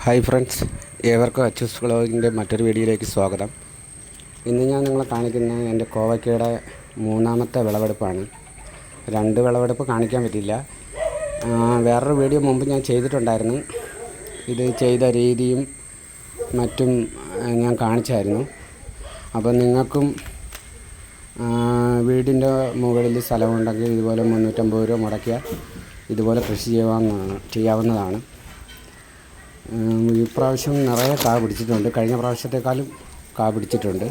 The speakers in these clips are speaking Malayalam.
ഹായ് ഫ്രണ്ട്സ്, ഏവർക്കും അച്ചൂസ് വ്ളോഗിൻ്റെ മറ്റൊരു വീഡിയോയിലേക്ക് സ്വാഗതം. ഇന്ന് ഞാൻ നിങ്ങളെ കാണിക്കുന്നത് എൻ്റെ കോവയ്ക്കയുടെ മൂന്നാമത്തെ വിളവെടുപ്പാണ്. 2 വിളവെടുപ്പ് കാണിക്കാൻ പറ്റില്ല. വേറൊരു വീഡിയോ മുമ്പ് ഞാൻ ചെയ്തിട്ടുണ്ടായിരുന്നു. ഇത് ചെയ്ത രീതിയും മറ്റും ഞാൻ കാണിച്ചായിരുന്നു. അപ്പോൾ നിങ്ങൾക്കും വീടിൻ്റെ മുകളിൽ സ്ഥലമുണ്ടെങ്കിൽ ഇതുപോലെ 350 രൂപ മുടക്കിയാൽ ഇതുപോലെ കൃഷി ചെയ്യാവുന്നതാണ്. ഈ പ്രാവശ്യം നിറയെ കാ പിടിച്ചിട്ടുണ്ട്. കഴിഞ്ഞ പ്രാവശ്യത്തെക്കാളും കാ പിടിച്ചിട്ടുണ്ട്.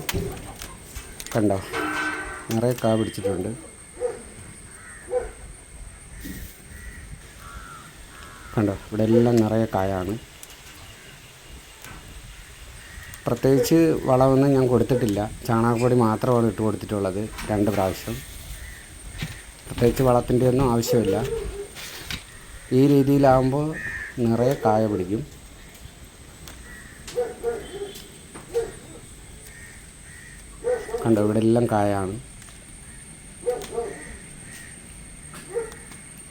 കണ്ടോ, നിറയെ കാ പിടിച്ചിട്ടുണ്ട്. കണ്ടോ, ഇവിടെ എല്ലാം നിറയെ കായാണ്. പ്രത്യേകിച്ച് വളമൊന്നും ഞാൻ കൊടുത്തിട്ടില്ല. ചാണകപ്പൊടി മാത്രമാണ് ഇട്ട് കൊടുത്തിട്ടുള്ളത് 2 പ്രാവശ്യം. പ്രത്യേകിച്ച് വളത്തിൻ്റെ ഒന്നും ആവശ്യമില്ല. ഈ രീതിയിലാകുമ്പോൾ നിറയെ കായ പിടിക്കും. കണ്ടോ, ഇവിടെ എല്ലാം കായാണ്.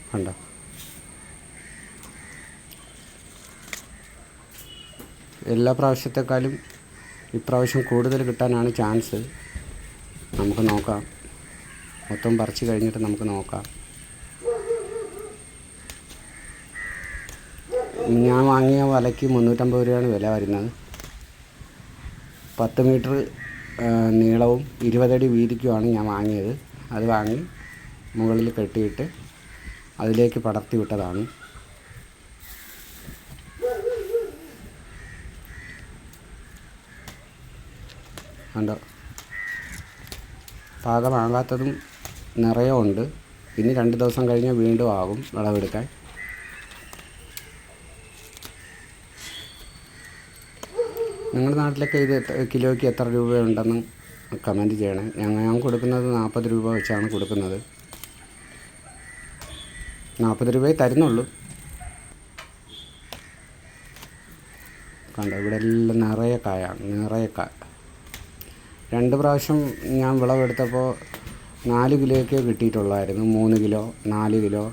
കണ്ടോ, എല്ലാ പ്രാവശ്യത്തെക്കാളും ഇപ്രാവശ്യം കൂടുതൽ കിട്ടാനാണ് ചാൻസ്. നമുക്ക് നോക്കാം. മൊത്തം പറിച്ച് കഴിഞ്ഞിട്ട് നമുക്ക് നോക്കാം. ഞാൻ വാങ്ങിയ വലയ്ക്ക് 350 രൂപയാണ് വില വരുന്നത്. 10 മീറ്റർ നീളവും 20 അടി വീതിക്കുമാണ് ഞാൻ വാങ്ങിയത്. അത് വാങ്ങി മുകളിൽ കെട്ടിയിട്ട് അതിലേക്ക് പടർത്തി വിട്ടതാണ്. കണ്ടോ, പാകമാകാത്തതും നിറയെ ഉണ്ട്. ഇനി 2 ദിവസം കഴിഞ്ഞാൽ വീണ്ടും ആകും വിളവെടുക്കാൻ. നിങ്ങളുടെ നാട്ടിലൊക്കെ ഇത് കിലോയ്ക്ക് എത്ര രൂപയുണ്ടെന്ന് കമൻറ്റ് ചെയ്യണേ. ഞാൻ കൊടുക്കുന്നത് 40 രൂപ വെച്ചാണ് കൊടുക്കുന്നത്. 40 രൂപയെ തരുന്നുള്ളൂ. കണ്ടോ, ഇവിടെ എല്ലാം നിറയെ കായാണ്. നിറയെ കായ. 2 പ്രാവശ്യം ഞാൻ വിളവെടുത്തപ്പോൾ 4 കിലോയൊക്കെ കിട്ടിയിട്ടുള്ളായിരുന്നു. 3 കിലോ 4 കിലോ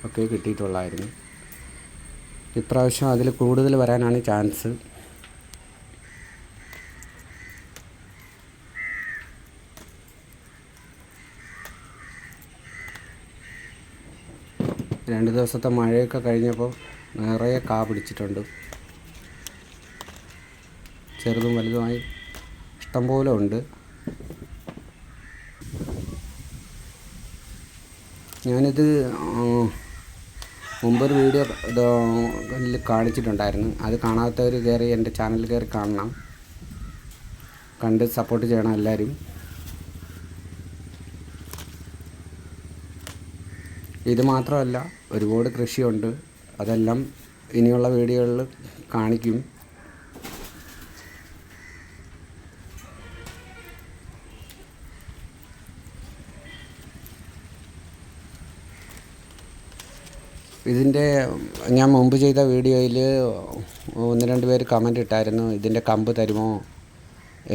ഒക്കെ കിട്ടിയിട്ടുള്ളായിരുന്നു. ഇപ്രാവശ്യം അതിൽ കൂടുതൽ വരാനാണ് ചാൻസ്. രണ്ട് ദിവസത്തെ മഴയൊക്കെ കഴിഞ്ഞപ്പോൾ നിറയെ കാ പിടിച്ചിട്ടുണ്ട്. ചെറുതും വലുതുമായി ഇഷ്ടംപോലെ ഉണ്ട്. ഞാനിത് മുമ്പൊരു വീഡിയോ കാണിച്ചിട്ടുണ്ടായിരുന്നു. അത് കാണാത്തവർ കയറി എൻ്റെ ചാനൽ കയറി കാണണം. കണ്ട് സപ്പോർട്ട് ചെയ്യണം എല്ലാവരും. ഇത് മാത്രമല്ല, ഒരുപാട് കൃഷിയുണ്ട്. അതെല്ലാം ഇനിയുള്ള വീഡിയോകളിൽ കാണിക്കും. ഇതിൻ്റെ ഞാൻ മുമ്പ് ചെയ്ത വീഡിയോയിൽ 1-2 പേര് കമൻ്റ് ഇട്ടായിരുന്നു. ഇതിൻ്റെ കമ്പ് തരുമോ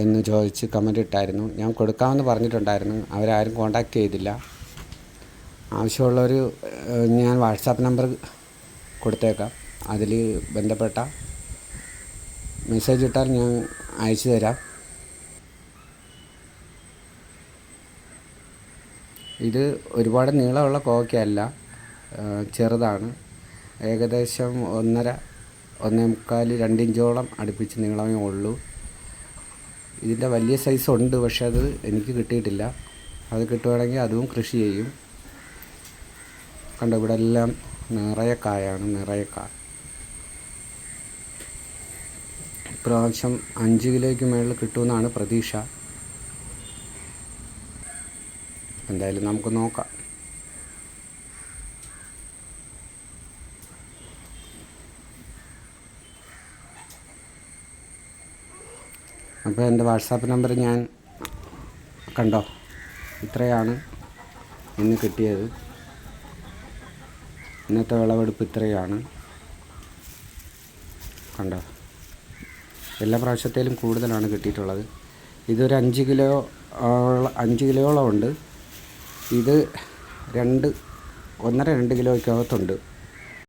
എന്ന് ചോദിച്ച് കമൻ്റ് ഇട്ടായിരുന്നു. ഞാൻ കൊടുക്കാമെന്ന് പറഞ്ഞിട്ടുണ്ടായിരുന്നു. അവരാരും കോൺടാക്റ്റ് ചെയ്തില്ല. ആവശ്യമുള്ളവർ ഞാൻ വാട്സാപ്പ് നമ്പർ കൊടുത്തേക്കാം. അതിൽ ബന്ധപ്പെട്ട മെസ്സേജ് ഇട്ടാൽ ഞാൻ അയച്ചു തരാം. ഇത് ഒരുപാട് നീളമുള്ള കോവയ്ക്കല്ല, ചെറുതാണ്. ഏകദേശം 1.5, 1.25, 2 ഇഞ്ചോളം അടുപ്പിച്ച് നീളമേ ഉള്ളൂ. ഇതിൻ്റെ വലിയ സൈസ് ഉണ്ട്, പക്ഷെ അത് എനിക്ക് കിട്ടിയിട്ടില്ല. അത് കിട്ടുവാണെങ്കിൽ അതും കൃഷി ചെയ്യും. കണ്ടോ, ഇവിടെ എല്ലാം നിറയെ കായാണ്. നിറയെ കായ. ഇപ്രാവശ്യം 5 കിലോയ്ക്ക് മേളിൽ കിട്ടുമെന്നാണ് പ്രതീക്ഷ. എന്തായാലും നമുക്ക് നോക്കാം. അപ്പോൾ എൻ്റെ വാട്സാപ്പ് നമ്പർ ഞാൻ കണ്ടോ, ഇത്രയാണ് ഇന്ന് കിട്ടിയത്. ഇന്നത്തെ വിളവെടുപ്പ് ഇത്രയാണ്. കണ്ടോ, എല്ലാ പ്രാവശ്യത്തേലും കൂടുതലാണ് കിട്ടിയിട്ടുള്ളത്. ഇതൊരു 5 കിലോയോളം ഉണ്ട്. ഇത് 1.5-2 കിലോയ്ക്കകത്തുണ്ട്.